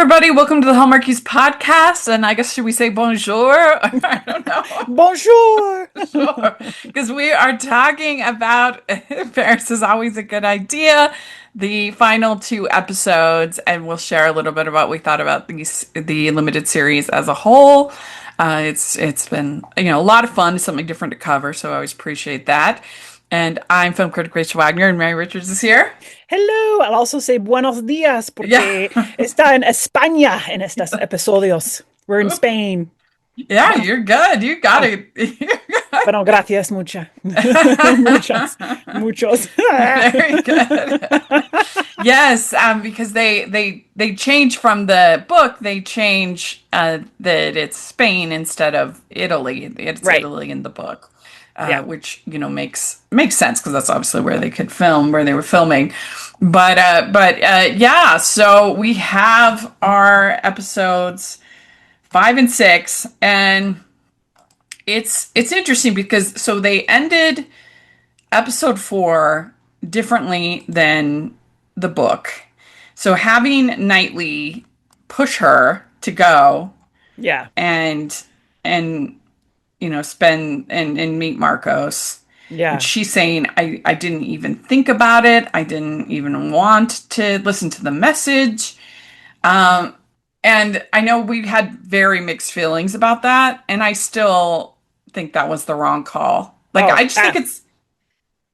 everybody. Welcome to the Hallmarkies podcast. And I guess, should we say bonjour? I don't know. Bonjour. Sure. Because we are talking about, Paris is always a good idea, the final two episodes. And we'll share a little bit about what we thought about the limited series as a whole. It's been, a lot of fun, something different to cover. So I always appreciate that. And I'm film critic Rachel Wagner, and Mary Richards is here. Hello. I'll also say buenos días Yeah. porque está en España en estos episodios. We're in Spain. Yeah, you're good. You got it. Bueno, gracias mucha. Muchas. Muchos. Very good. Yes, because they change from the book. They change that it's Spain instead of Italy. It's Right. Italy in the book, Yeah. which makes sense because that's obviously where they could film, where they were filming. But yeah. So we have our episodes 5 and 6, and it's interesting because so they ended episode 4 differently than the book. So having Knightley push her to go Yeah. and spend and meet Marcos. And Yeah. she's saying, I didn't even think about it. I didn't even want to listen to the message. And I know we had very mixed feelings about that, and I still think that was the wrong call. Like, Oh, I just think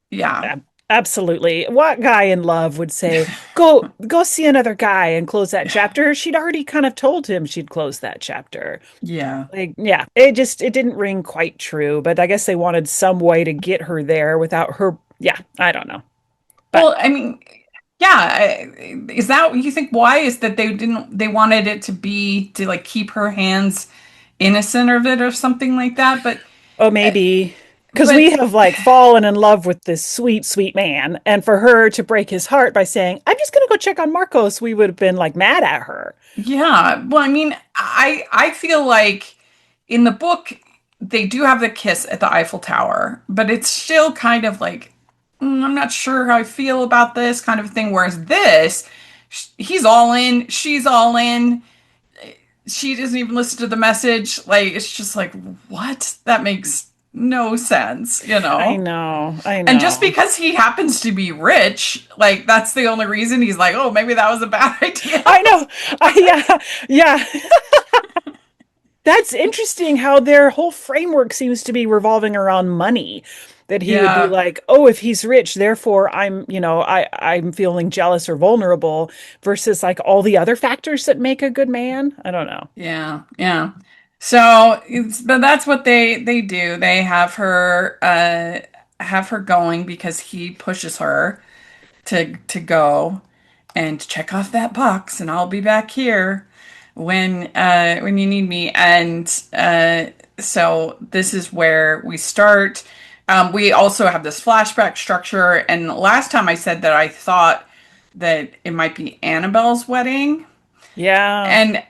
yeah. absolutely. What guy in love would say, go see another guy and close that chapter? She'd already kind of told him she'd close that chapter. Yeah. Like, yeah, it didn't ring quite true, but I guess they wanted some way to get her there without her. Yeah, I don't know. But Well, I mean, yeah, is that what you think? Why is that they wanted it to be to like keep her hands innocent of it or something like that? oh, maybe because But we have like fallen in love with this sweet, sweet man, and for her to break his heart by saying, "I'm just gonna go check on Marcos," we would have been like mad at her. yeah, well, I mean, I feel like in the book they do have the kiss at the Eiffel Tower, but it's still kind of like I'm not sure how I feel about this kind of thing. Whereas this, he's all in, she's all in. She doesn't even listen to the message. Like, it's just like, what? That makes no sense, you I know? know, I And just know. because he happens to be rich, like, that's the only reason he's like, oh, maybe that was a bad idea. I know. Yeah, yeah. That's interesting how their whole framework seems to be revolving around money. That he would be Yeah. like, "Oh, if he's rich, therefore I'm feeling jealous or vulnerable," versus like all the other factors that make a good man. I don't know. Yeah. Yeah. So, but that's what they do. They have her going because he pushes her to go and check off that box, and I'll be back here when you need me. And so this is where we start. We also have this flashback structure, and last time I said that I thought that it might be Annabelle's wedding, Yeah, and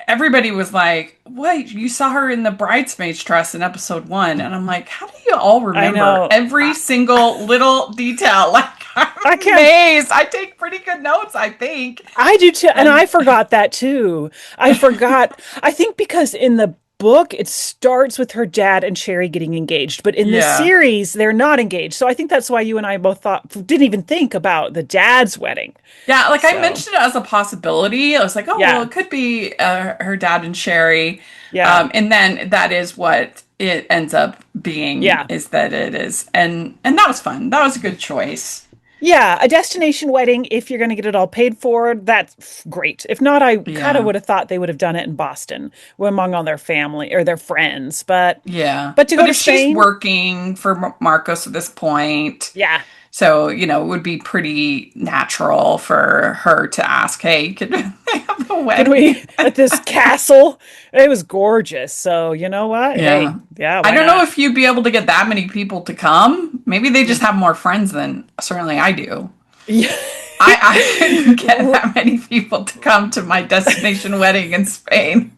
everybody was like, "What? You saw her in the bridesmaid's dress in episode 1?" And I'm like, "How do you all I remember know. every single little detail?" Like, I I'm can't. amazed. I take pretty good notes, I think. I do too, and And I forgot that too. I forgot. I think because in the book it starts with her dad and Sherry getting engaged, but in the yeah, series they're not engaged. So I think that's why you and I both didn't even think about the dad's wedding. yeah. Like I So mentioned it as a possibility. I was like, "Oh, well, yeah, it could be her dad and Sherry," yeah, and then that is what it ends up being. yeah. Is that it is, and that was fun. That was a good choice. Yeah, a destination wedding, if you're going to get it all paid for, that's great. If not, I kind of Yeah. would have thought they would have done it in Boston among all their family or their friends. But Yeah. but to go But to if she's Spain, working for Marcos at this point, yeah. so, it would be pretty natural for her to ask, hey, could I have a Could wedding? we at this castle? It was gorgeous. So you know what? Hey, Yeah. yeah, I why don't know not? if you'd be able to get that many people to come. Maybe they just have more friends than certainly I do. Yeah. I couldn't get that many people to come to my destination wedding in Spain.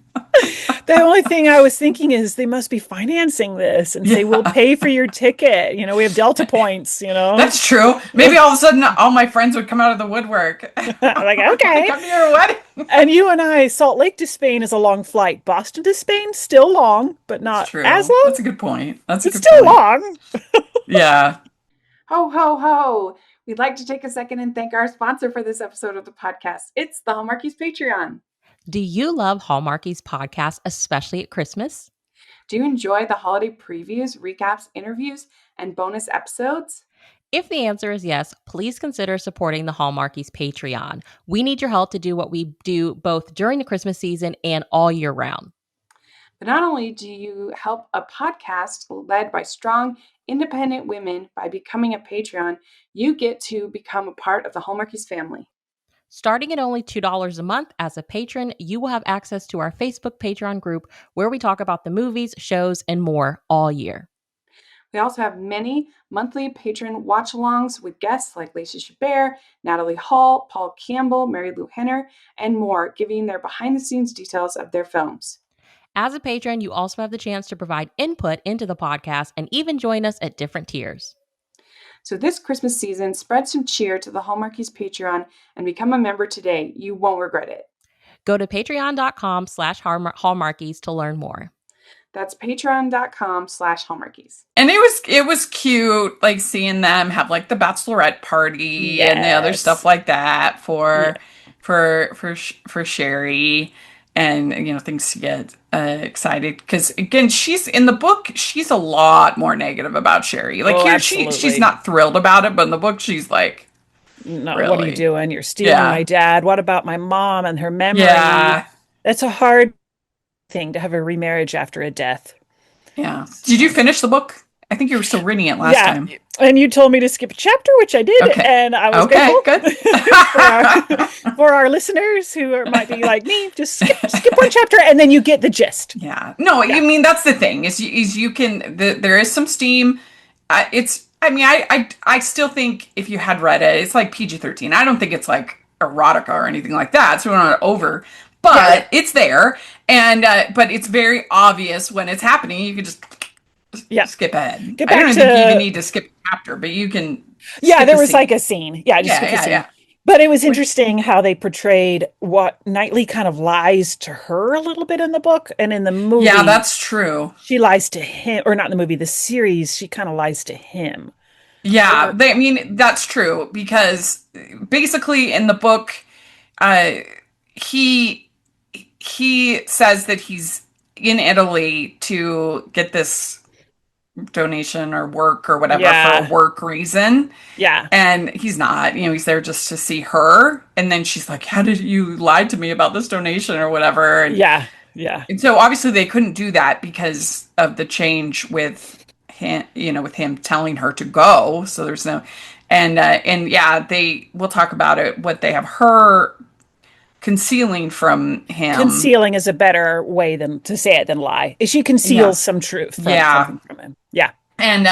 The only thing I was thinking is they must be financing this and say, we'll Yeah, pay for your ticket. We have Delta points, that's true. Maybe all of a sudden all my friends would come out of the woodwork. Like, Can I okay. come to your wedding? And you and I, Salt Lake to Spain is a long flight. Boston to Spain, still long, but That's not as true. long, That's a good point. That's a but good still point. long. Yeah. Ho, ho, ho. We'd like to take a second and thank our sponsor for this episode of the podcast. It's the Hallmarkies Patreon. Do you love Hallmarkies podcast, especially at Christmas? Do you enjoy the holiday previews, recaps, interviews, and bonus episodes? If the answer is yes, please consider supporting the Hallmarkies Patreon. We need your help to do what we do both during the Christmas season and all year round. But not only do you help a podcast led by strong, independent women by becoming a Patreon, you get to become a part of the Hallmarkies family. Starting at only $2 a month as a patron, you will have access to our Facebook Patreon group where we talk about the movies, shows, and more all year. We also have many monthly patron watch-alongs with guests like Lacey Chabert, Natalie Hall, Paul Campbell, Mary Lou Henner, and more, giving their behind-the-scenes details of their films. As a patron, you also have the chance to provide input into the podcast and even join us at different tiers. So this Christmas season, spread some cheer to the Hallmarkies Patreon and become a member today. You won't regret it. Go to patreon.com/hallmarkies to learn more. That's patreon.com/Hallmarkies. And it was cute, like seeing them have like the bachelorette party and the other stuff Yes. like that Yeah. for Sherry, and things to get excited because again she's in the book she's a lot more negative about Sherry. Like Oh, here she's absolutely. not thrilled about it, but in the book she's like No, what are you really, doing? You're stealing yeah, my dad. What about my mom and her memory? yeah, That's a hard thing to have a remarriage after a death. yeah. Did you finish the book? I think you were still reading it last Yeah. time. And you told me to skip a chapter, which I did, Okay, and I was okay, grateful. good. for for our listeners might be like me, just skip one chapter and then you get the gist. Yeah. No, Yeah. you mean that's the thing is you can there is some steam. I mean I still think if you had read it, it's like PG-13. I don't think it's like erotica or anything like that. So we're not over, but Yeah. it's there, and but it's very obvious when it's happening. You can just Yeah. skip ahead. Get I don't back even think you even to need to skip a chapter, but you can Yeah, skip there a was scene. like a scene. Yeah, just Yeah, skip the yeah, scene. yeah. But it was interesting how they portrayed what Knightley kind of lies to her a little bit in the book, and in the Yeah, movie that's true. she lies to him, or not in the movie, the series, she kind of lies to him. Yeah, Or I mean that's true because basically in the book, uh, he he says that he's in Italy to get this donation or work or whatever for a yeah, work reason, yeah, and he's not. He's there just to see her, and then she's like, "How did you lie to me about this donation or whatever?" yeah, yeah, And so obviously they couldn't do that because of the change with him, with him telling her to go. So there's no, and yeah, we'll talk about it. What they have her concealing from him. concealing is a better way than to say it than lie. She Yeah, conceals some truth yeah, from him. Yeah. and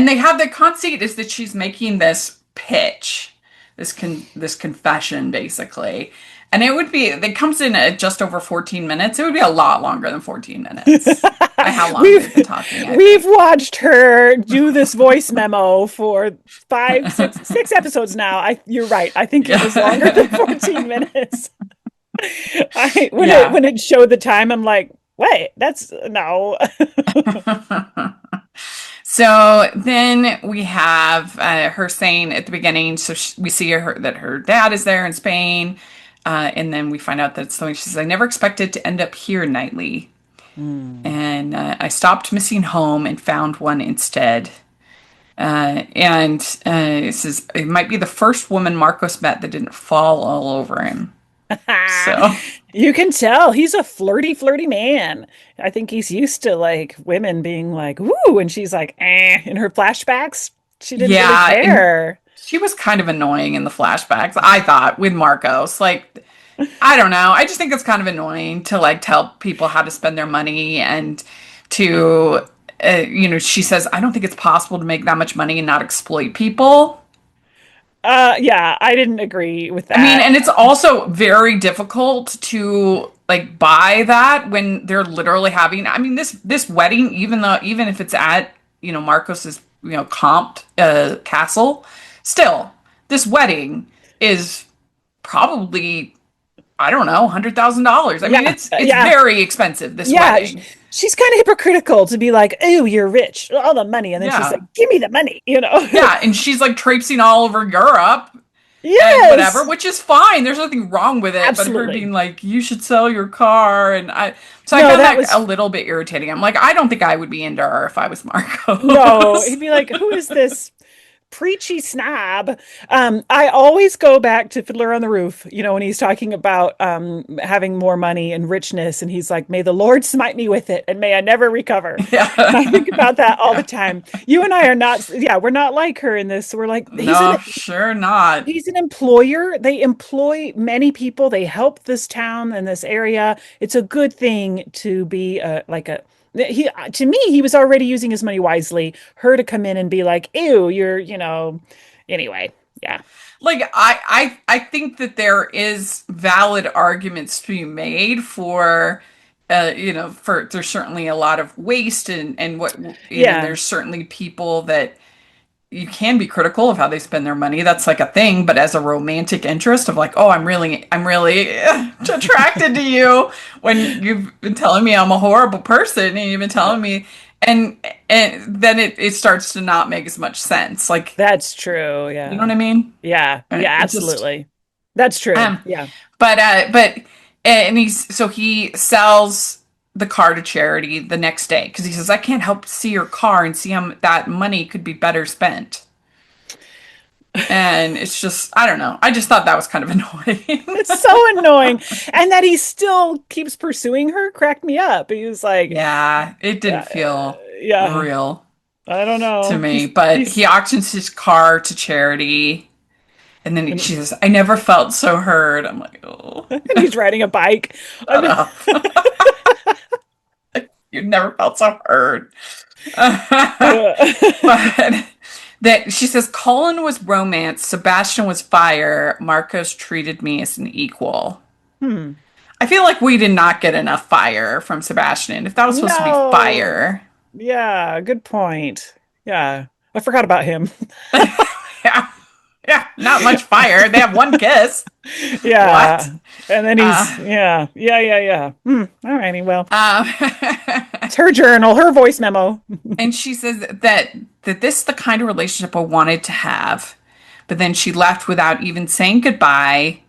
they have the conceit is that she's making this pitch, this confession basically. And it comes in at just over 14 minutes. It would be a lot longer than 14 minutes by how long they've been talking, I We've think. watched her do this voice memo for six episodes now. You're right. I think it was Yeah. longer than 14 minutes. Yeah. When it showed the time, I'm like, wait, that's no. So then we have her saying at the beginning, so we see that her dad is there in Spain, and then we find out that it's something she says, I never expected to end up here, Knightley. And I stopped missing home and found one instead. And it says, it might be the first woman Marcos met that didn't fall all over him. So, You can tell he's a flirty man. I think he's used to like women being like, "Ooh," and she's like, "Eh." In her flashbacks, she didn't really yeah, and care. she was kind of annoying in the flashbacks, I thought, with Marcos. Like, I don't know. I just think it's kind of annoying to like tell people how to spend their money and to, she says, I don't think it's possible to make that much money and not exploit people. Yeah, I didn't agree with I mean, that. and it's also very difficult to like buy that when they're literally having, I mean, this wedding, even if it's at, Marcos's, comped castle, still, this wedding is probably, I don't know, $100,000. I mean, Yeah, it's yeah, very expensive, this yeah. wedding. She's kind of hypocritical to be like, "Oh, you're rich, all the money," and then she's Yeah. like, "Give me the money," you know? Yeah, and she's like traipsing all over Europe and whatever, Yes, which is fine. There's nothing wrong with it, but her being absolutely. like, "You should sell your car," and so I No, found that that a was little bit irritating. I'm like, I don't think I would be into her if I was no. Marcos. He'd be like, "Who is this preachy snob?" I always go back to Fiddler on the Roof, when he's talking about having more money and richness, and he's like, "May the Lord smite me with it, and may I never recover." And I think Yeah, about that all the yeah. time. You and I are not, yeah, we're not like her in this. We're like, No, sure not. he's an employer. They employ many people. They help this town and this area. It's a good thing to be like a he to me he was already using his money wisely. Her to come in and be like, "Ew, anyway, yeah. Like I think that there is valid arguments to be made for for there's certainly a lot of waste and what Yeah. there's certainly people that you can be critical of how they spend their money. That's like a thing, but as a romantic interest of like, oh, I'm really attracted to you when you've been telling me I'm a horrible person and you've been telling me and then it starts to not make as much sense. Like, That's true. you know what Yeah. I mean? Yeah. Yeah, It just absolutely. That's true. um Yeah. but and he sells the car to charity the next day because he says I can't help see your car and see how that money could be better spent. And it's just, I don't know. I just thought that was kind of annoying. It's so annoying. And that he still keeps pursuing her cracked me up. He was like, Yeah, it didn't yeah, feel yeah, real I don't to know. me. But He's he auctions his car to charity. And then and, she says, I never felt so heard. I'm like, oh, and he's riding a bike. shut up. You never felt so heard. But that she says, Colin was romance, Sebastian was fire, Marcos treated me as an equal. Hmm. I feel like we did not get enough fire from Sebastian. If that was supposed to be No. fire, Yeah, good point. Yeah. I forgot about him. yeah, yeah, not much fire. They have one kiss. What? Yeah. And then he's Uh, yeah. All righty. Well, um, it's her journal, her voice memo. and she says that this is the kind of relationship I wanted to have, but then she left without even saying goodbye,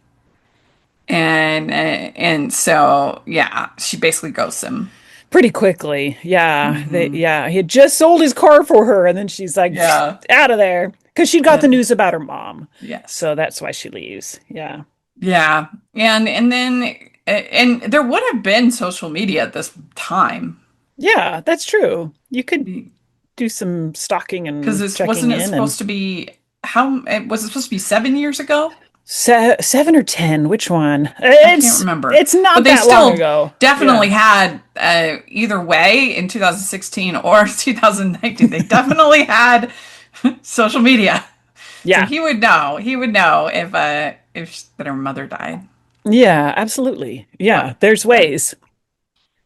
and so yeah, she basically ghosts him. Pretty quickly. Yeah. Hmm. Yeah. He had just sold his car for her, and then she's like, Yeah. out of there. Because she got the news about her mom. Yes. So that's why she leaves. Yeah. Yeah. And then and there would have been social media at this time Yeah, that's true. You could do some stalking because and this checking wasn't it in and supposed to be was it supposed to be 7 years ago? 7 or 10, which one? I can't remember. It's not But they that long still ago. definitely Yeah. had either way in 2016 or 2019. They definitely had social media. So Yeah. he would know. He would know if that her mother died. Yeah, absolutely. Yeah, But there's ways.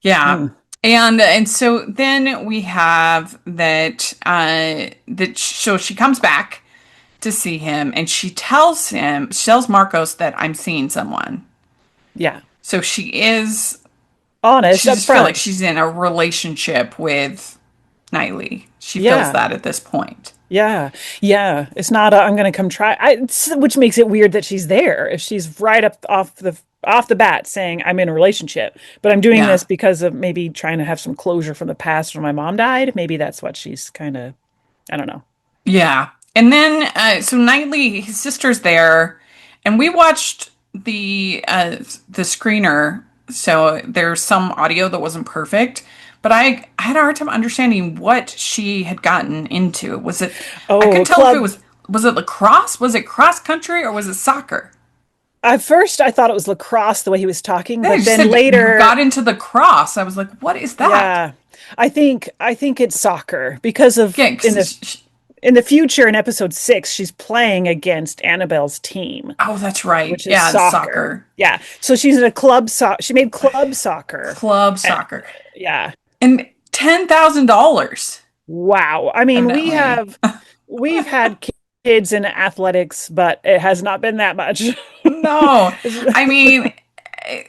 yeah. Hmm. And so then we have so she comes back to see him and she tells Marcos that I'm seeing someone. Yeah. So Honest she up just feel like front. she's in a relationship with Knightley. She feels Yeah. that at this point. Yeah. Yeah. It's not I'm gonna come try which makes it weird that she's there. If she's right up off the bat saying I'm in a relationship, but I'm doing Yeah. this because of maybe trying to have some closure from the past when my mom died. Maybe that's what she's kind of I don't know. Yeah. And then so Knightley, his sister's there, and we watched the screener, so there's some audio that wasn't perfect, but I had a hard time understanding what she had gotten into. I Oh, couldn't tell if it club. was it lacrosse, was it cross country, or was it soccer? At first I thought it was lacrosse the way he was talking, Yeah, but she then said you later, got into the cross. I was like, what is that? yeah. I think it's soccer because of Yeah, in because the in the future, in episode 6, she's playing against Annabelle's team, Oh, that's right. which is Yeah, it's soccer. soccer. Yeah. So she's in a club she made club soccer. Club Uh, soccer. yeah. And $10,000, Wow. I mean, evidently. we've had kids in athletics, but it has not been that much. No. I mean,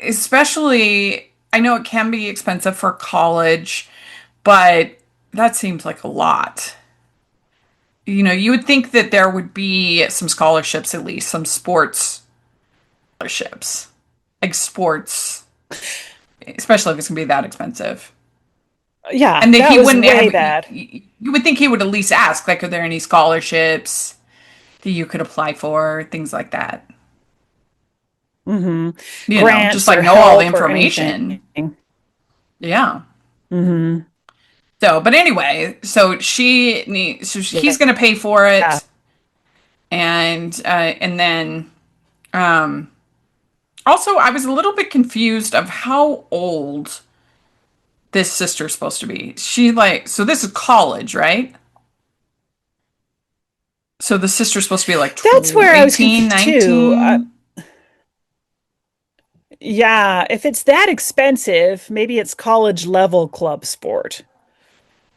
especially, I know it can be expensive for college, but that seems like a lot. You would think that there would be some scholarships, at least some sports scholarships, like sports, especially if it's gonna be that expensive. Yeah, And that that he was wouldn't way have, bad. you would think he would at least ask, like, are there any scholarships that you could apply for, things like that. Hmm. Just Grants like or know all the help or anything. information. Yeah. Hmm. So, but anyway, so Yeah. he's going to pay for Yeah. it, and then um, also I was a little bit confused of how old this sister's supposed to be. So this is college, right? So the sister's supposed to be like That's where I was 18, confused too. 19. Yeah, if it's that expensive, maybe it's college level club sport.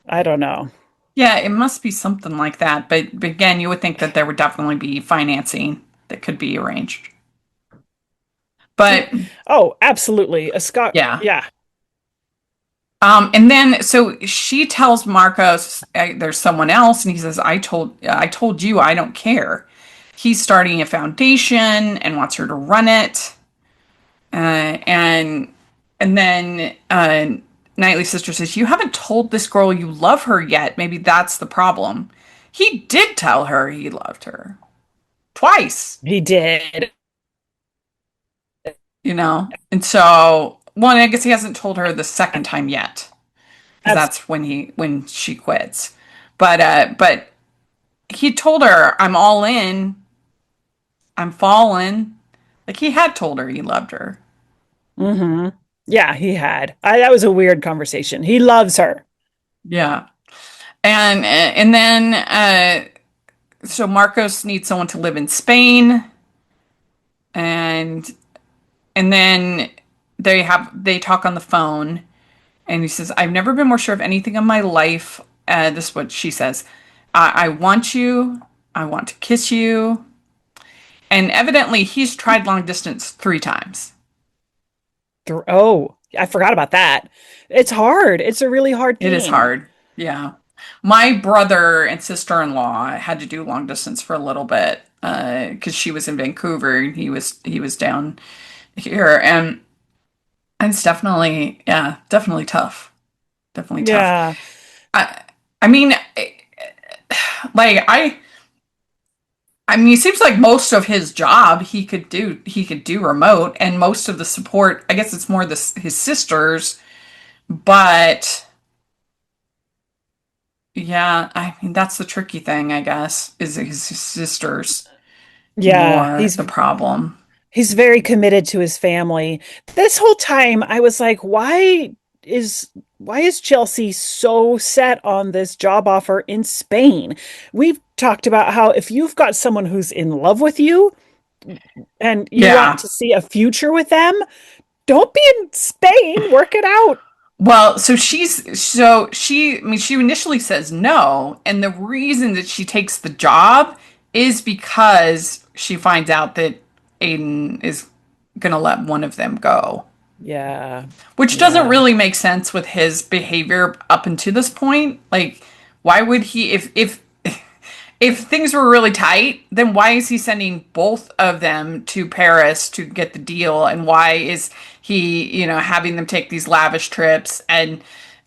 I don't know. Yeah, it must be something like that. But again, you would think that there would definitely be financing that could be arranged. But Oh, absolutely. A Scott. yeah. Yeah. And then so she tells Marcos there's someone else, and he says, "I told you I don't care." He's starting a foundation and wants her to run it. And then Knightley's sister says, "You haven't told this girl you love her yet. Maybe that's the problem." He did tell her he loved her twice, He did. and so one, I guess he hasn't told her the second time yet, because Abs- that's when she quits. But he told her, "I'm all in. I'm falling." Like he had told her he loved her. hmm Yeah, he had. That was a weird conversation. He loves her. Yeah. And then so Marcos needs someone to live in Spain, and then they talk on the phone, and he says, "I've never been more sure of anything in my life." This is what she says: I want you. I want to kiss you." And evidently, he's tried long distance 3 times. Oh, I forgot about that. It's hard. It's a really hard It is thing. hard. Yeah. My brother and sister-in-law had to do long distance for a little bit because she was in Vancouver and he was down here, and it's definitely, yeah, definitely tough. Definitely tough. Yeah. I I mean, like I mean, it seems like most of his job he could do remote, and most of the support, I guess it's more his sisters, but yeah, I mean that's the tricky thing, I guess, is his sisters Yeah, more the problem. he's very committed to his family. This whole time I was like, is why is Chelsea so set on this job offer in Spain? We've talked about how if you've got someone who's in love with you and you want Yeah. to see a future with them, don't be in Spain. Work it out. Well, I mean, she initially says no, and the reason that she takes the job is because she finds out that Aiden is gonna let one of them go, Yeah. which doesn't Yeah. really make sense with his behavior up until this point. Like, why would he, if things were really tight, then why is he sending both of them to Paris to get the deal? And why is he, having them take these lavish trips? And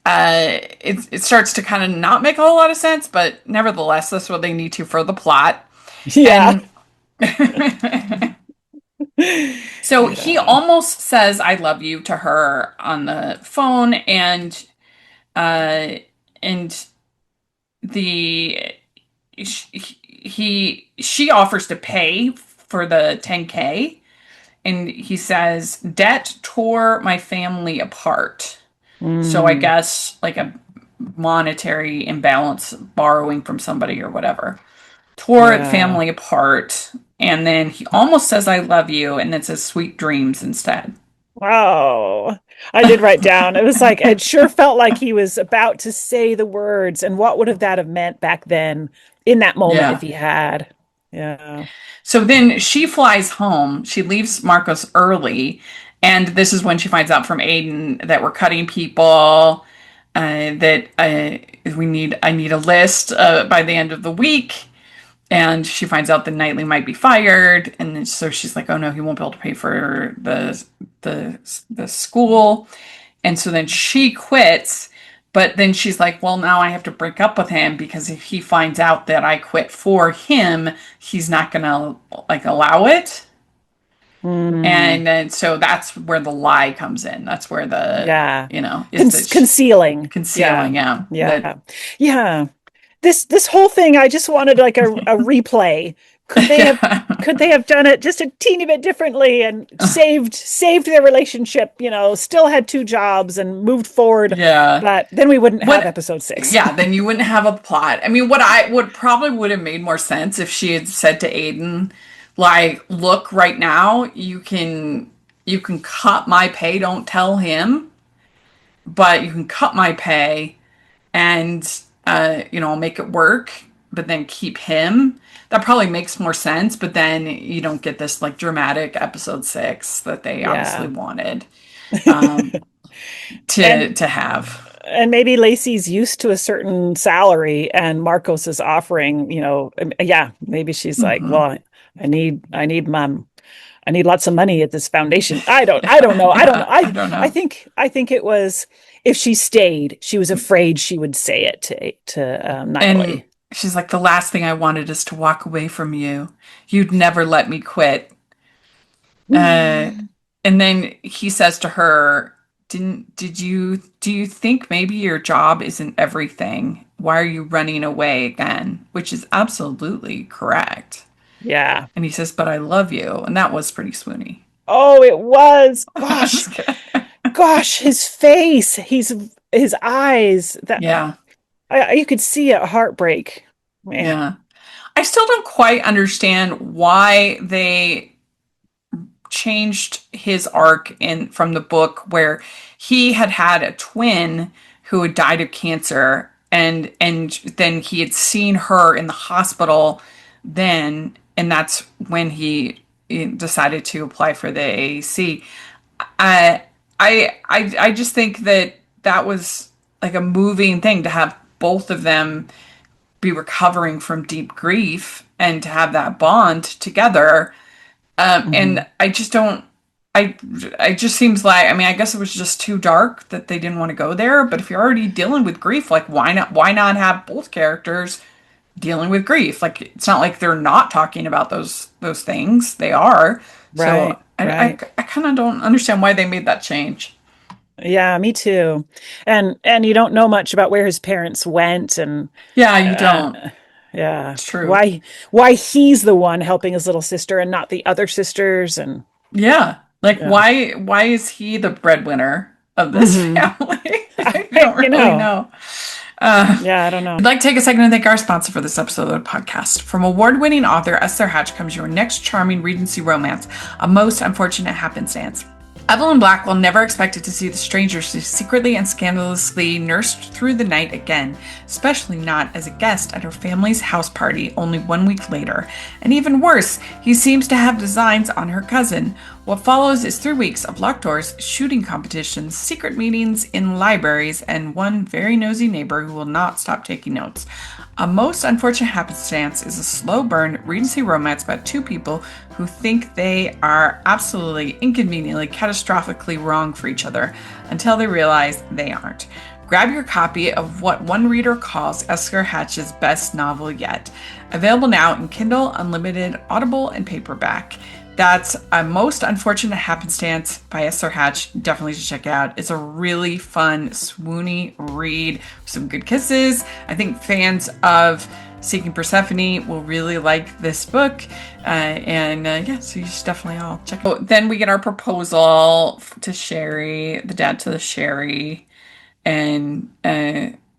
it starts to kind of not make a whole lot of sense, but nevertheless, that's what they need to for the plot. Yeah. And so he Yeah. almost says "I love you" to her on the phone, uh, and the she offers to pay for the 10K, and he says debt tore my family apart. So I Mm. guess like a monetary imbalance, borrowing from somebody or whatever. Tore the Yeah. family apart. And then he almost says, I love you, and then says sweet dreams instead. Wow. I did write down. It was like it sure felt like he was about to say the words, and what would have that have meant back then in that moment if Yeah. he had? Yeah. So then she flies home. She leaves Marcos early. And this is when she finds out from Aiden that we're cutting people, that I need a list by the end of the week. And she finds out that Knightley might be fired. And then, so she's like, oh no, he won't be able to pay for the school. And so then she quits. But then she's like, well, now I have to break up with him because if he finds out that I quit for him, he's not going to like allow it. Hmm. And then so that's where the lie comes in. That's where the, Yeah. is that Concealing. Yeah. concealing, yeah, that, Yeah. Yeah. This whole thing, I just wanted like a replay. Could they have yeah, could they have done it just a teeny bit differently and saved their relationship, still had two jobs and moved forward, yeah. but then we wouldn't have What, episode 6. yeah, then you wouldn't have a plot. I mean, what I would probably would have made more sense if she had said to Aiden, like, look, right now, you can cut my pay, don't tell him, but you can cut my pay and I'll make it work, but then keep him. That probably makes more sense, but then you don't get this like dramatic episode 6 that they obviously Yeah. wanted And to have. and maybe Lacey's used to a certain salary and Marcos is offering, yeah, maybe she's like, Hmm. well, I need lots of money at this foundation. I don't know. I don't know. Yeah, I don't know. I think it was if she stayed, she was afraid she would say it to And Knightley. she's like, the last thing I wanted is to walk away from you. You'd never let me quit. Uh, and then he says to her, do you think maybe your job isn't everything? Why are you running away again? Which is absolutely correct. Yeah. And he says, but I love you. And that was pretty swoony. Oh, it was. Gosh, his face, his eyes. That Yeah, you could see a heartbreak. Man. yeah. I still don't quite understand why they changed his arc in from the book where he had had a twin who had died of cancer and then he had seen her in the hospital then and that's when he decided to apply for the AAC. I I just think that that was like a moving thing to have both of them be recovering from deep grief and to have that bond together. Mhm. And I just don't. I it just seems like I mean I guess it was just too dark that they didn't want to go there. But if you're already dealing with grief, like why not have both characters dealing with grief? Like it's not like they're not talking about those things. They are. So Right, right. I kind of don't understand why they made that change. Yeah, me too. And you don't know much about where his parents went and Yeah, you uh, don't. yeah, It's true. why he's the one helping his little sister and not the other sisters and Yeah. Like yeah. why is he the breadwinner of this Hmm. family? I don't really know. Uh, Yeah, I don't know. I'd like to take a second to thank our sponsor for this episode of the podcast. From award-winning author Esther Hatch comes your next charming Regency romance, A Most Unfortunate Happenstance. Evelyn Blackwell never expected to see the stranger she secretly and scandalously nursed through the night again, especially not as a guest at her family's house party only 1 week later. And even worse, he seems to have designs on her cousin. What follows is 3 weeks of locked doors, shooting competitions, secret meetings in libraries, and one very nosy neighbor who will not stop taking notes. A Most Unfortunate Happenstance is a slow burn Regency romance about two people who think they are absolutely inconveniently, catastrophically wrong for each other until they realize they aren't. Grab your copy of what one reader calls Esther Hatch's best novel yet. Available now in Kindle Unlimited, Audible, and paperback. That's A Most Unfortunate Happenstance by Esther Hatch. Definitely should check it out. It's a really fun, swoony read. Some good kisses. I think fans of Seeking Persephone will really like this book. Yeah, so you should definitely all check it out. Then we get our proposal to Sherry, the dad to the Sherry. And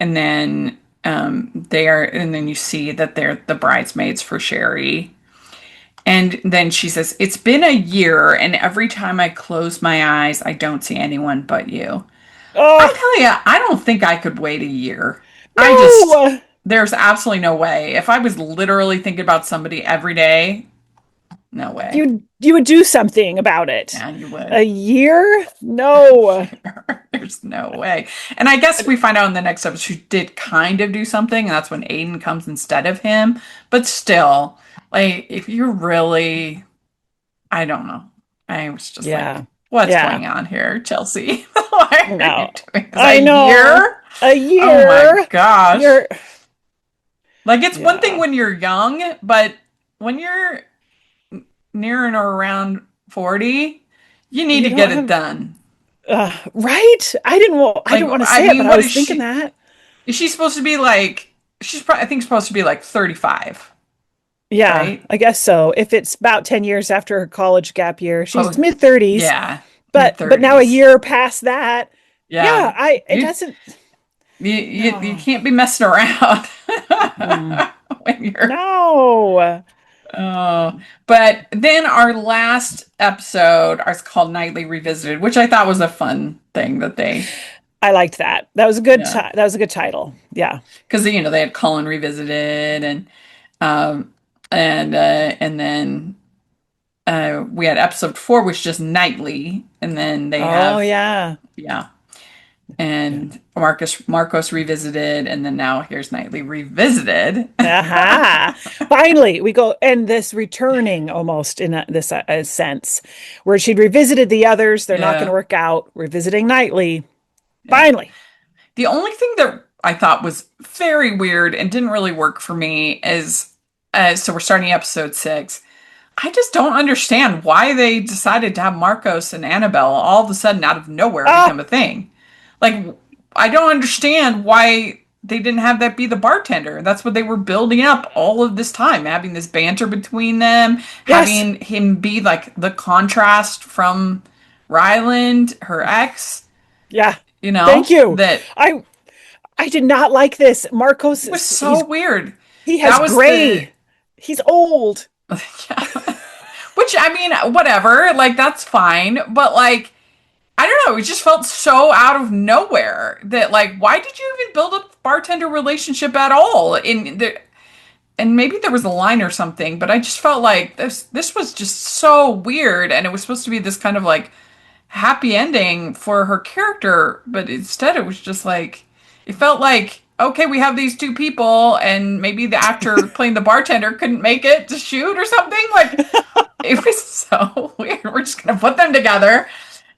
and then and then you see that they're the bridesmaids for Sherry. And then she says, "It's been a year, and every time I close my eyes, I don't see anyone but you." I Oh, tell you, I don't think I could wait a year. no. There's absolutely no way. If I was literally thinking about somebody every day, no way. You would do something about it. Yeah, you A would. year? No. There's no way. And I guess we find out in the next episode she did kind of do something, and that's when Aiden comes instead of him. But still, like, if you're really, I don't know. I was just like, Yeah. what's Yeah. going on here, Chelsea? Why are you No. doing this? I A know. year? A Oh my year. gosh. You're Like, it's one thing yeah. when you're young, but when you're near and around 40, you need You to get don't it have done. right? I Like, didn't want to I say it, but mean, I what was is thinking she? that. Is she supposed to be like, I think supposed to be like 35, Yeah, right? I guess so. If it's about 10 years after her college gap year, she's Oh, mid 30s, yeah, mid but now a 30s. year past that. Yeah, Yeah. I it You, doesn't you no. can't be messing around Mm. when you're, No. oh, but then our last episode is called Nightly Revisited, which I thought was a fun thing that they, I liked that. That was a yeah, that was a good title. Yeah. because they had Colin Revisited um and then we had episode 4, which is just nightly, and then they Oh have, yeah. yeah, Yeah. and Marcos Revisited, and then now here's Nightly Revisited. Aha. Finally, we go and this returning almost in this sense where she'd revisited the others, they're not going to Yeah, work out, revisiting nightly. yeah. Finally. The only thing that I thought was very weird and didn't really work for me is, so we're starting episode 6. I just don't understand why they decided to have Marcos and Annabelle all of a sudden out of nowhere Ah, become a thing. Like, I don't understand why they didn't have that be the bartender. That's what they were building up all of this time, having this banter between them, yes. having him be like the contrast from Ryland, her ex, Yeah. Thank you. that I I did not like this. Marcos was so weird. he has That was the, gray. He's old. yeah. Which, I mean, whatever, like, that's fine, but like, I don't know, it just felt so out of nowhere that, like, why did you even build a bartender relationship at all? And maybe there was a line or something, but I just felt like this was just so weird, and it was supposed to be this kind of like happy ending for her character, but instead it was just like, it felt like, okay, we have these two people, and maybe the actor playing the bartender couldn't make it to shoot or something. Like, it was so weird. We're just gonna put them together.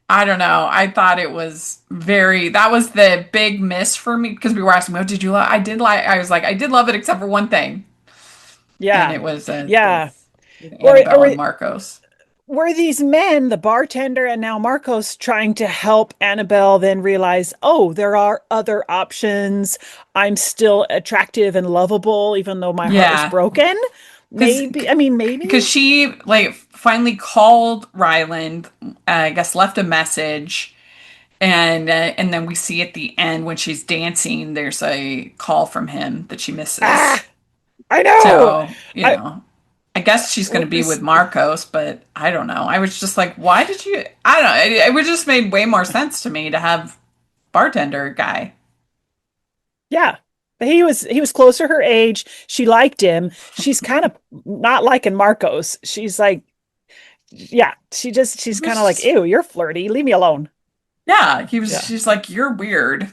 I don't know. I thought it was that was the big miss for me, because we were asking, what did you love? I was like, I did love it except for one thing. And Yeah. it was Yeah. this Or Annabelle and or Marcos. were these men, the bartender and now Marcos, trying to help Annabelle then realize, oh, there are other options. I'm still attractive and lovable, even though my heart was Yeah. broken? Because Maybe. I mean, maybe. she like finally called Ryland, I guess left a message, and then we see at the end when she's dancing, there's a call from him that she misses. Ah, I know. So, I I guess she's going to with be with this. Marcos, but I don't know. I was just like, why did you? I don't know. It would just made way more sense to me to have bartender guy. Yeah. He was close to her age. She liked him. She's kind of not liking Marcos. She's like, yeah, He she's kind of like, was, ew, you're flirty. Leave me alone. yeah, he was. Yeah. She's like, you're weird.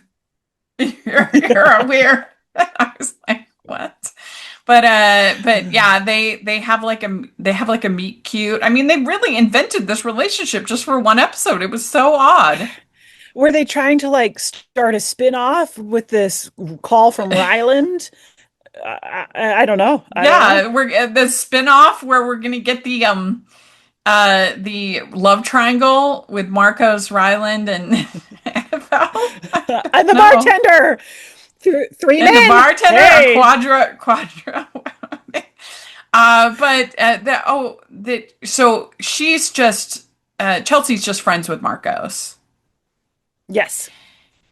You're a weird. I was like, what? But yeah, they have like a meet cute. I mean, they really invented this relationship just for one episode. It was so odd. Were they trying to like start a spin-off with this call from Ryland? I don't know. I don't know. Yeah, we're the spin-off where we're gonna get the love triangle with Marcos, Ryland, and Annabelle. I And don't the know. bartender. Three And the men. bartender, a Hey. quadra. But so she's just Chelsea's just friends with Marcos. Yes.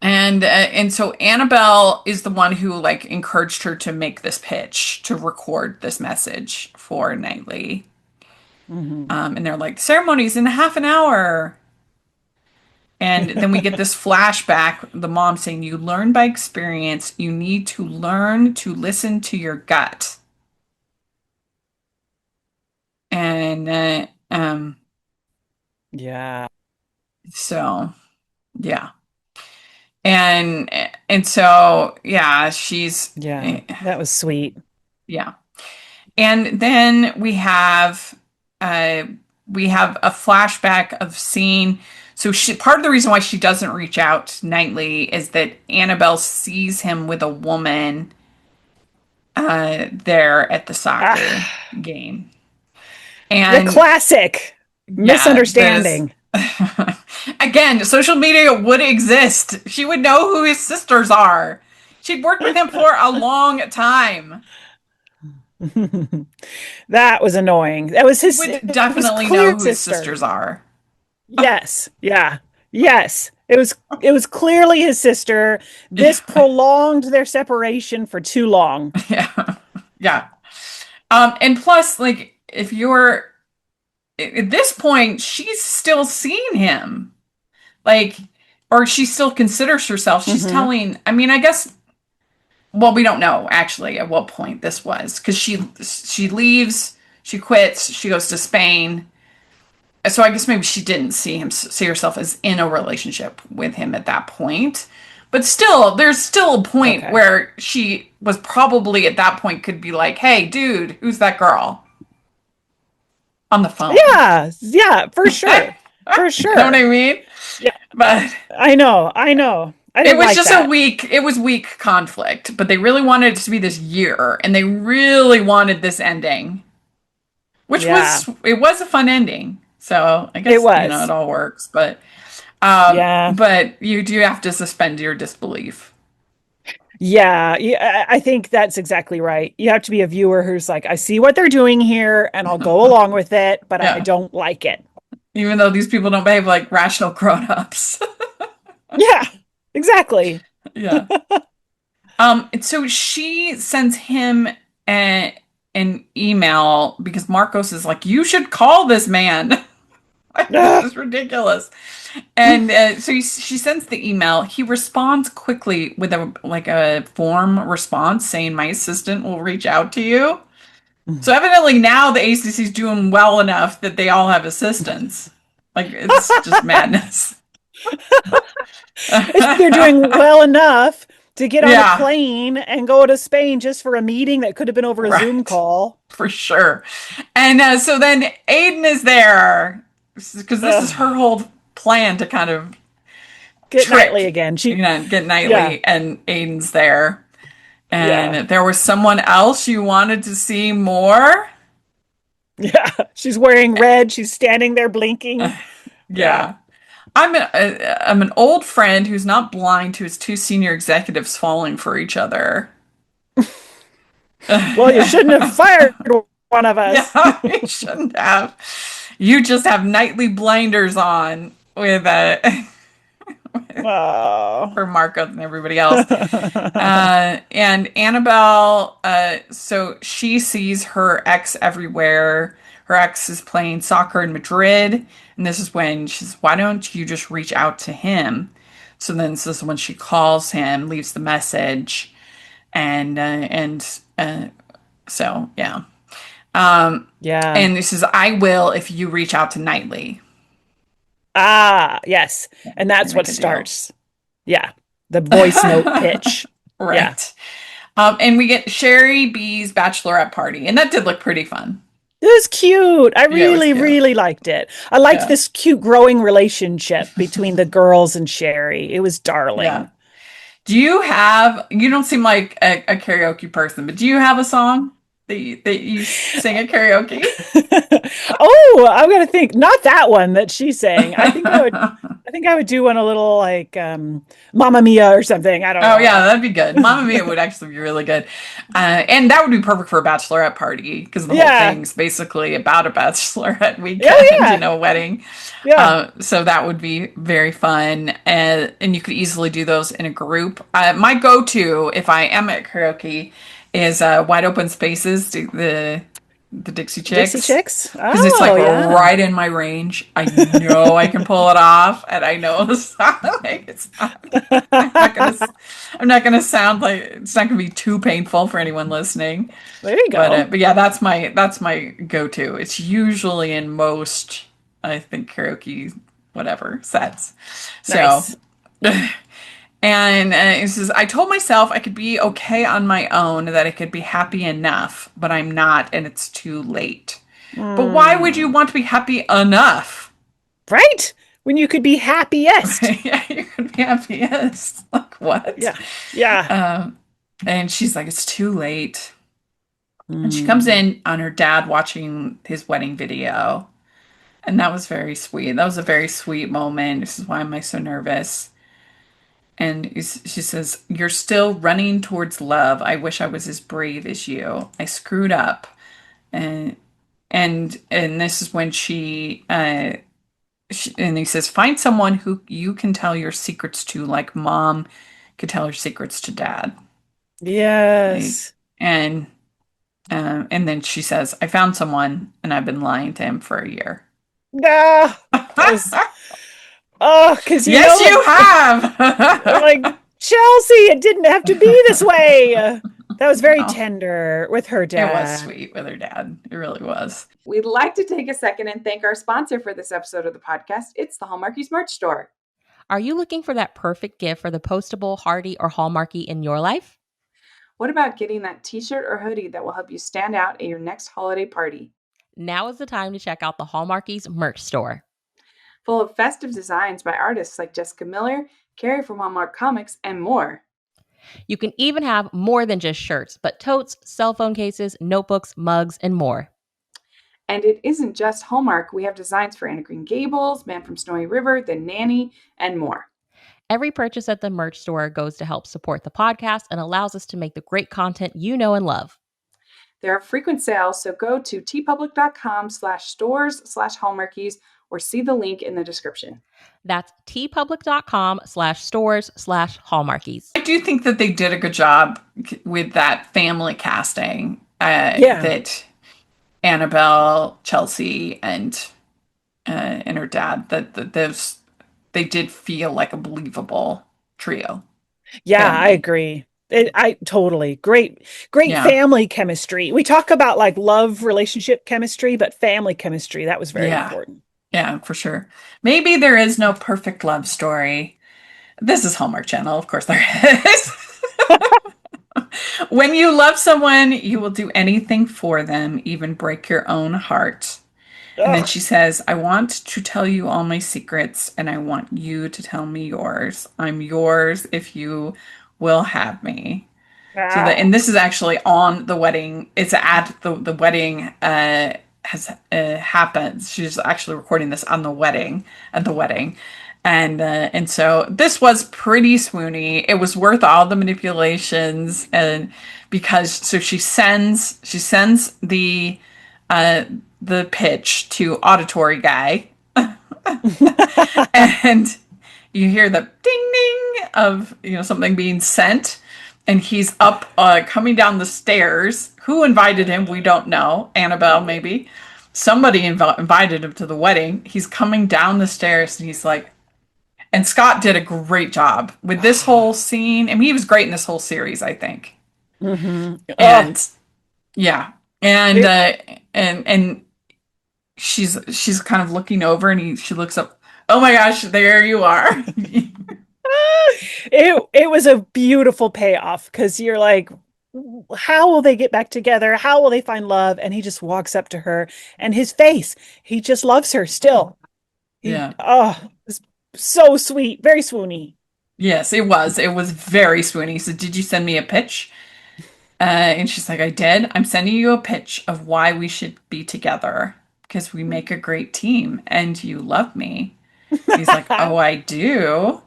And so Annabelle is the one who like encouraged her to make this pitch to record this message for Knightley. Hmm. And they're like, ceremony's in half an hour. And then we get this flashback, the mom saying, you learn by experience. You need to learn to listen to your gut. And Yeah. so, yeah. And and so, yeah, she's, Yeah. That was sweet. yeah. And then uh we have a flashback of seeing so she part of the reason why she doesn't reach out nightly is that Annabelle sees him with a woman there at the soccer Ah, game. the And classic yeah, this misunderstanding. again, social media would exist. She would know who his sisters are. She'd worked with him for a long time. That was annoying. Would It was definitely know clear who his sister. sisters are. Yes. Yeah. Yes. It was clearly his sister. This prolonged their separation for too long. Yeah. Yeah. And plus, like, if you're at this point, she's still seeing him. Like, or she still considers herself. She's Hmm. telling, I mean, I guess, well, we don't know actually at what point this was because she leaves, she quits, she goes to Spain. So I guess maybe she didn't see herself as in a relationship with him at that point. But still, there's still a point Okay. where she was probably at that point could be like, "Hey, dude, who's that girl on the phone?" Yeah. Yeah, for sure. For You know what I sure. mean? Yeah. But I know. I know. I it didn't was like just that. it was weak conflict, but they really wanted it to be this year and they really wanted this ending, which Yeah. was it was a fun ending. So, I It guess, it was. all works, Yeah. but you do have to suspend your disbelief. Yeah. Yeah. I think that's exactly right. You have to be a viewer who's like, I see what they're doing here and I'll go along with it, but I Yeah. don't like it. Even though these people don't behave like rational grown-ups. Yeah. Exactly. Yeah. And so she sends him an email because Marcos is like, you should call this man. Like, this Ugh. is ridiculous. And so she sends the email. He responds quickly with a form response saying, my assistant will reach out to you. So evidently now the ACC is doing well enough that they all have assistants. Like, it's just madness. They're doing well enough to get on a Yeah, plane and go to Spain just for a meeting that could have been over a Zoom right. call. For sure. And so then Aiden is there because this is Ugh. her whole plan to kind of Get Knightley trick, again. get Yeah, Knightley, and Aiden's there. yeah, And there was someone else you wanted to see more. yeah. She's wearing red. She's standing there blinking. Yeah. Yeah. I'm an old friend who's not blind to his two senior executives falling for each other. Well, you shouldn't have fired one of us. Yeah, you shouldn't have. You just have nightly blinders on with Oh. for Marco and everybody else. And Annabelle, so she sees her ex everywhere. Her ex is playing soccer in Madrid, and this is when she's, why don't you just reach out to him? So then this is when she calls him, leaves the message, and so yeah. Yeah. And he says, I will if you reach out to Knightley. Ah, yes. And They that's make what a deal. starts. Yeah. The voice note pitch. Yeah. Right. And we get Sherry B's bachelorette party, and that did look pretty fun. It was cute. I Yeah, it was really, cute. really liked it. I liked Yeah. this cute growing relationship between the girls and Sherry. It was Yeah. darling. You don't seem like a karaoke person, but do you have a song that you sing at karaoke? Oh, I'm gonna think not that one that she sang. I I think I would do one a little like Mamma Mia or something. I don't Oh yeah, know. that'd be good. Mamma Mia would actually be really good, and that would be perfect for a bachelorette party because the whole Yeah. thing's basically about a bachelorette Oh weekend, yeah. a wedding. Yeah. So that would be very fun, and you could easily do those in a group. My go-to if I am at karaoke is Wide Open Spaces, the Dixie Dixie Chicks. Chicks. Because it's Oh like yeah. right in my range. I know I can pull it off, and I know the song. Like it's not. I'm not gonna. I'm not gonna sound like it's not gonna be too painful for anyone listening. There you go. But yeah, that's my go-to. It's usually in most, I think, karaoke whatever sets. So, Nice. and it says, I told myself I could be okay on my own, that I could be happy enough, but I'm not, and it's too late. But why would you Mm. want to be happy enough? Right? When you could be happiest. Yeah, you could be happiest. Like what? Yeah. Yeah. Um, and she's like, it's too late. And she comes Mm. in on her dad watching his wedding video. And that was very sweet. That was a very sweet moment. This is why am I so nervous? And she says, you're still running towards love. I wish I was as brave as you. I screwed up. And and this is when and he says, find someone who you can tell your secrets to, like mom could tell her secrets to dad. Like, Yes. and and then she says, I found someone and I've been lying to him for a year. Ah, that was because Yes, you like have. Chelsea, it didn't have to be this way. That was very No, tender with her it was dad. sweet with her dad. It really was. We'd like to take a second and thank our sponsor for this episode of the podcast. It's the Hallmarkies merch store. Are you looking for that perfect gift for the postable, Hardy, or Hallmarky in your life? What about getting that t-shirt or hoodie that will help you stand out at your next holiday party? Now is the time to check out the Hallmarkies merch store. Full of festive designs by artists like Jessica Miller, Carrie from Hallmark Comics, and more. You can even have more than just shirts, but totes, cell phone cases, notebooks, mugs, and more. And it isn't just Hallmark. We have designs for Anna Green Gables, Man from Snowy River, The Nanny, and more. Every purchase at the merch store goes to help support the podcast and allows us to make the great content you know and love. There are frequent sales, so go to tpublic.com/stores/hallmarkies or see the link in the description. That's tpublic.com/stores/hallmarkies. I do think that they did a good job with that family casting. Yeah. That Annabelle, Chelsea, and her dad. That those they did feel like a believable trio Yeah, I family. agree. I totally great Yeah, family chemistry. We talk about like love relationship chemistry, but family chemistry, that was very yeah, important. yeah, for sure. Maybe there is no perfect love story. This is Hallmark Channel, of course there is. When you love someone, you will do anything for them, even break your own heart. And then Ugh. she says, I want to tell you all my secrets, and I want you to tell me yours. I'm yours if you will have me. So that, Ah. and this is actually on the wedding. It's at the wedding has happened. She's actually recording this on the wedding at the wedding, and so this was pretty swoony. It was worth all the manipulations, and because so she sends uh the pitch to auditory guy, and you hear the ding ding of something being sent, and he's up coming down the stairs. Who invited him? We don't know. Annabelle, maybe. Somebody invited him to the wedding. He's coming down the stairs, and he's like, and Scott did a great job with this whole scene. I mean, he was great in this whole series, I think. Oh, And yeah, and it, uh, and she's kind of looking over, and she looks up. Oh my gosh, there you are. it was a beautiful payoff because you're like, how will they get back together? How will they find love? And he just walks up to her and his face, he just loves her still. He, Yeah. oh, it's so sweet, very swoony. Yes, it was. It was very swoony. He said, did you send me a pitch? And she's like, I did. I'm sending you a pitch of why we should be together because we make a great team and you love me. He's like, "Oh, I do.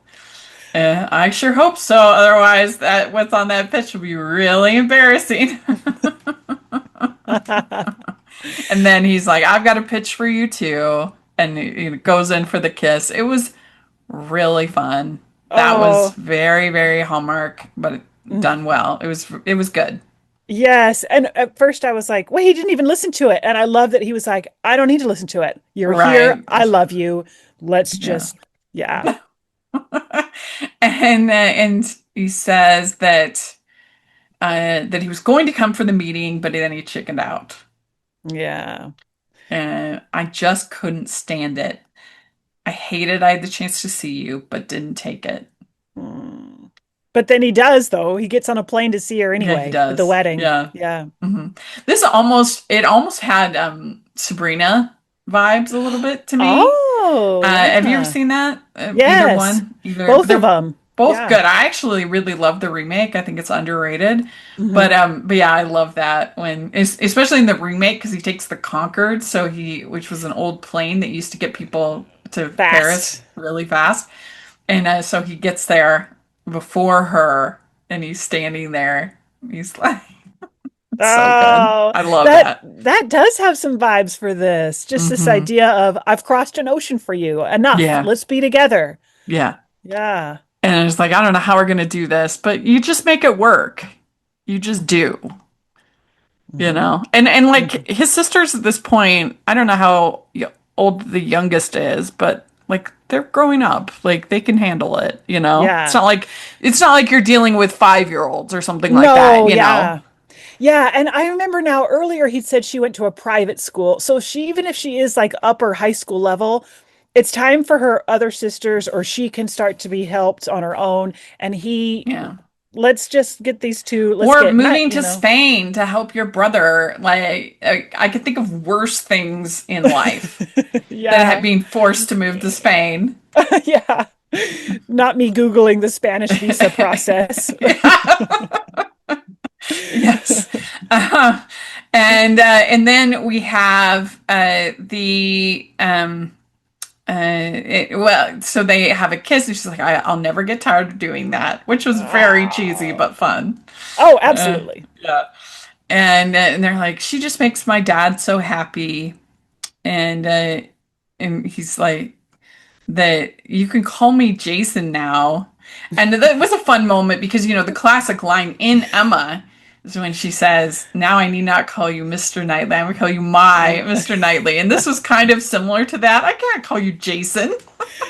I sure hope so. Otherwise, that what's on that pitch will be really embarrassing." And then he's like, "I've got a pitch for you too," and he goes in for the kiss. It was really fun. That was Oh, very, very Hallmark, but done well. It was good. yes. And at first I was like, well, he didn't even listen to it. And I love that he was like, I don't need to listen to it. You're here. Right. I love you. Let's Yeah. just, yeah. And he says that he was going to come for the meeting, but then he chickened out. Yeah. And I just couldn't stand it. I hated I had the chance to see you, but didn't take it. Mm. But then he does, though. He gets on a plane to see her Yeah, he anyway at the does. wedding. Yeah. Yeah. hmm It almost had Sabrina vibes a little bit to me. Oh, Have you ever yeah. seen that? Either Yes. one? Either, but Both of they're them. both Yeah. good. I actually really love the remake. I think it's underrated. Hmm. But yeah, I love that especially in the remake because he takes the Concorde, which was an old plane that used to get people to Paris Fast. really fast, and so he gets there before her, and he's standing there. He's like, it's so good. Oh, I love that that. that does have some vibes for this. Just this hmm idea of I've crossed an ocean for you. Enough. Yeah, Let's be together. yeah. Yeah. And I was like, I don't know how we're gonna do this, but you just make it work. You just do. Hmm. And Hmm. like his sisters at this point, I don't know how old the youngest is, but like they're growing up, like they can handle it. Yeah. It's not like you're dealing with 5-year-olds or something like that, No, you know. yeah. Yeah, and I remember now earlier he said she went to a private school. So she even if she is like upper high school level, it's time for her other sisters or she can start to be helped on her own. And he Yeah. let's just get these two, let's Or get not, moving to Spain to help your brother. Like I could think of worse things in life than Yeah. being forced to move to Spain. Yeah. Not me Googling the Spanish visa process. Yes. Uh, and then we have well, so they have a kiss, and she's like, I'll never get tired of doing that, which was very cheesy Oh. but fun. Oh, Uh, absolutely. yeah. And they're like, she just makes my dad so happy, and he's like, that you can call me Jason now. And that was a fun moment because, the classic line in Emma is when she says, now I need not call you Mr. Knightley. I'm going to call you my Mr. Knightley. And this was kind of similar to that. I can't call you Jason,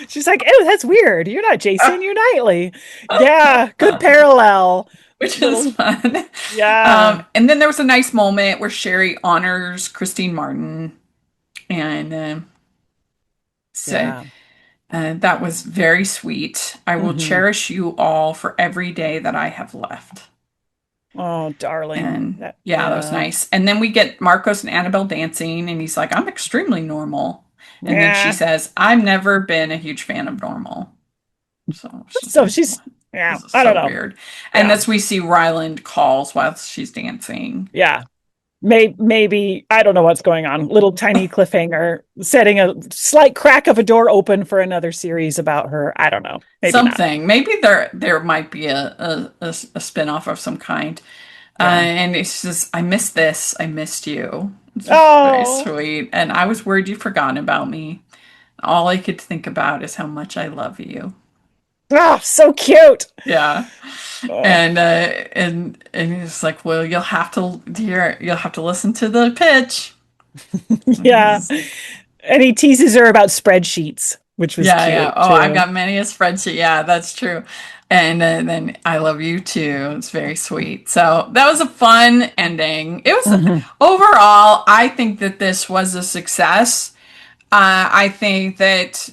She's like, "Oh, that's weird. You're not Jason, you're Knightley." Yeah, good parallel. which is Little, fun. yeah, And then there was a nice moment where Sherry honors Christine Martin. And so yeah. that was very sweet. I will Hmm. cherish you all for every day that I have left. Oh, darling. And That, yeah, that was yeah. nice. And then we get Marcos and Annabelle dancing, and he's like, I'm extremely normal. And then she Yeah. says, I've never been a huge fan of normal. So she's So like, she's, yeah, this is I don't so know. weird. And Yeah. that's we see Ryland calls while she's dancing. Yeah. Maybe I don't know what's going on. Little tiny cliffhanger, setting a slight crack of a door open for another series about her. I don't know. Maybe not. Something. Maybe there might be a spin-off of some kind. Yeah. And it's just, I missed this. I missed you. It's just very Oh, sweet. And I was worried you'd forgotten about me. All I could think about is how much I love you. oh, so cute. Yeah. Oh. And he's like, well, you'll have to listen to the pitch. Yeah. And he teases her about spreadsheets, which was Yeah, yeah. cute Oh, I've too. got many a spreadsheet. Yeah, that's true. And then I love you too. It's very sweet. So that was a fun ending. It was Hmm. overall, I think that this was a success. I think that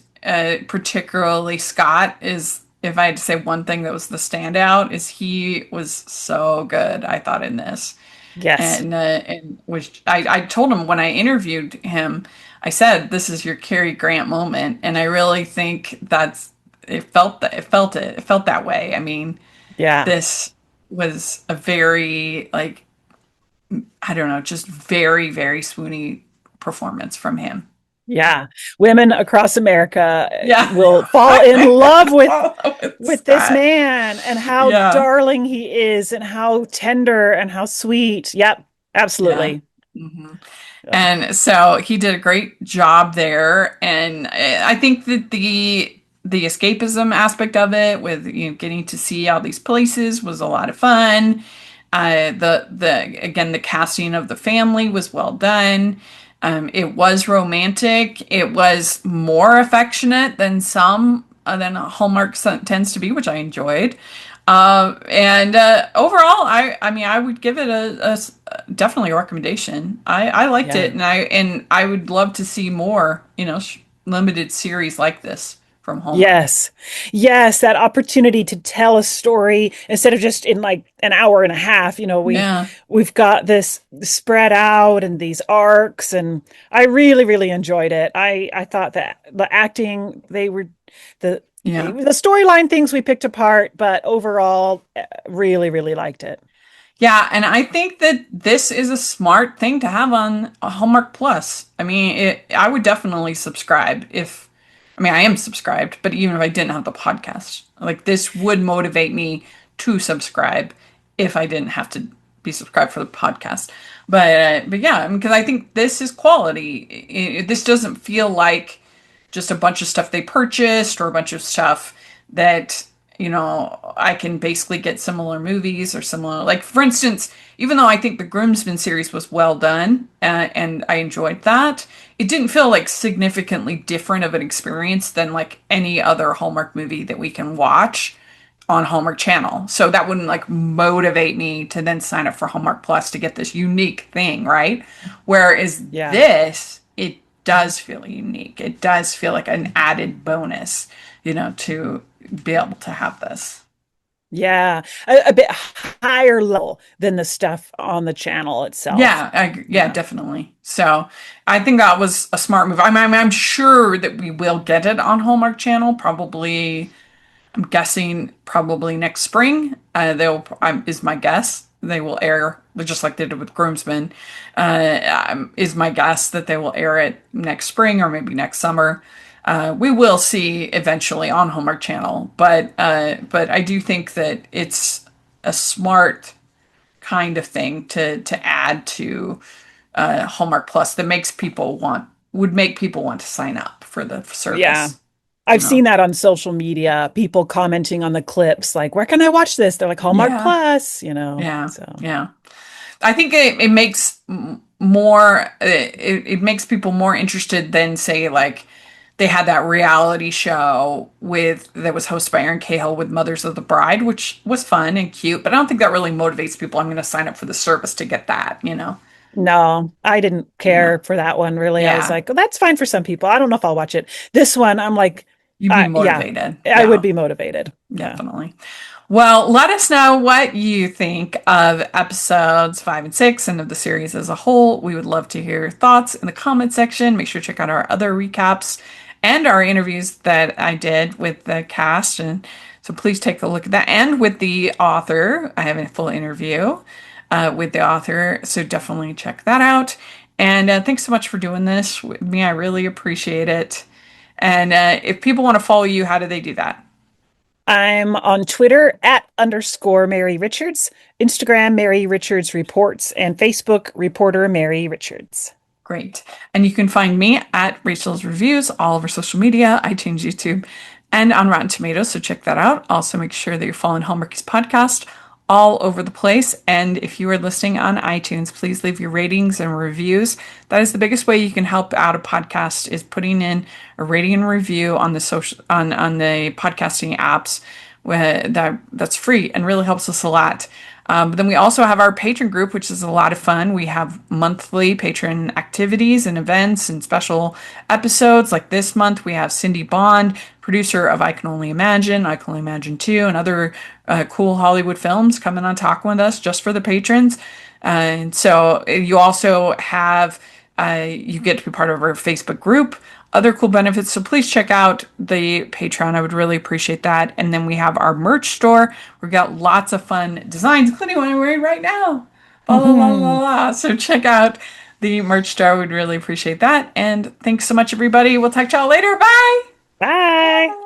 particularly Scott is, if I had to say one thing that was the standout, is he was so good, I thought, in this. Yes. And which I told him when I interviewed him, I said, this is your Cary Grant moment. And I really think it felt that way. I mean, Yeah. this was a very, I don't know, just very, very swoony performance from him. Yeah. Women across America Yeah. will fall in I love follow with with this that. man and how Yeah. darling he is and how tender and how sweet. Yep, Yeah. absolutely. hmm Yeah. And so he did a great job there. And I think that the escapism aspect of it, with getting to see all these places, was a lot of fun. The again, the casting of the family was well done. It was romantic. It was more affectionate than some than Hallmark tends to be, which I enjoyed. And overall, I mean, I would give it definitely a recommendation. I liked Yeah. it, and I would love to see more, limited series like this from Hallmark. Yes. Yes, that opportunity to tell a story instead of just in like an hour and a half, Yeah, we've got this spread out and these arcs, and I really really enjoyed it. I thought that the acting, the yeah. the storyline things we picked apart, but overall really really liked it. Yeah, and I think that this is a smart thing to have on a Hallmark Plus. I mean, I would definitely subscribe if, I mean, I am subscribed, but even if I didn't have the podcast, like this would motivate me to subscribe if I didn't have to be subscribed for the podcast. But yeah, because I think this is quality. This doesn't feel like just a bunch of stuff they purchased or a bunch of stuff that I can basically get similar movies or similar, like for instance, even though I think the Groomsmen series was well done, and I enjoyed that, it didn't feel like significantly different of an experience than like any other Hallmark movie that we can watch on Hallmark Channel. So that wouldn't like motivate me to then sign up for Hallmark Plus to get this unique thing, right? Whereas Yeah. this, it does feel unique. It does feel like an added bonus, to be able to have this. Yeah, a bit higher level than the stuff on the channel itself. Yeah, Yeah. definitely. So I think that was a smart move. I'm sure that we will get it on Hallmark Channel, probably. I'm guessing probably next spring. Is my guess. They will air just like they did with Groomsmen. Is my guess that they will air it next spring or maybe next summer. We will see eventually on Hallmark Channel, but I do think that it's a smart kind of thing to add to Hallmark Plus that would make people want to sign up for the Yeah. service. You I've know? seen that on social media, people commenting on the clips, like, where can I watch this? They're like, Hallmark Yeah, Plus, yeah, so yeah. I think it makes more it makes people more interested than say like they had that reality show that was hosted by Erin Cahill with Mothers of the Bride, which was fun and cute, but I don't think that really motivates people. I'm going to sign up for the service to get that. no, I didn't Yeah. care for that one really. I was Yeah. like, oh, that's fine for some people. I don't know if I'll watch it. This one, I'm like, You'd be yeah, motivated. I would Yeah, be motivated. Yeah. definitely. Well, let us know what you think of episodes 5 and 6 and of the series as a whole. We would love to hear your thoughts in the comment section. Make sure to check out our other recaps and our interviews that I did with the cast. And so please take a look at that. And with the author, I have a full interview with the author. So definitely check that out. And thanks so much for doing this with me. I really appreciate it. And if people want to follow you, how do they do that? I'm on Twitter @_ Mary Richards, Instagram Mary Richards Reports, and Facebook Reporter Mary Richards. Great. And you can find me at Rachel's Reviews, all over social media, iTunes, YouTube, and on Rotten Tomatoes. So check that out. Also, make sure that you're following Hallmarkies podcast all over the place. And if you are listening on iTunes, please leave your ratings and reviews. That is the biggest way you can help out a podcast, is putting in a rating and review on the on the podcasting apps. That's free and really helps us a lot. But then we also have our patron group, which is a lot of fun. We have monthly patron activities and events and special episodes. Like this month, we have Cindy Bond, producer of I Can Only Imagine, I Can Only Imagine 2, and other cool Hollywood films, coming on talking with us just for the patrons. And so you also have, you get to be part of our Facebook group, other cool benefits. So please check out the Patreon. I would really appreciate that. And then we have our merch store. We've got lots of fun designs, including one I'm wearing right now. Blah, blah, blah, blah, blah. So check out the merch store. We'd really appreciate that. And thanks so much, everybody. We'll talk to y'all later. Bye. Bye.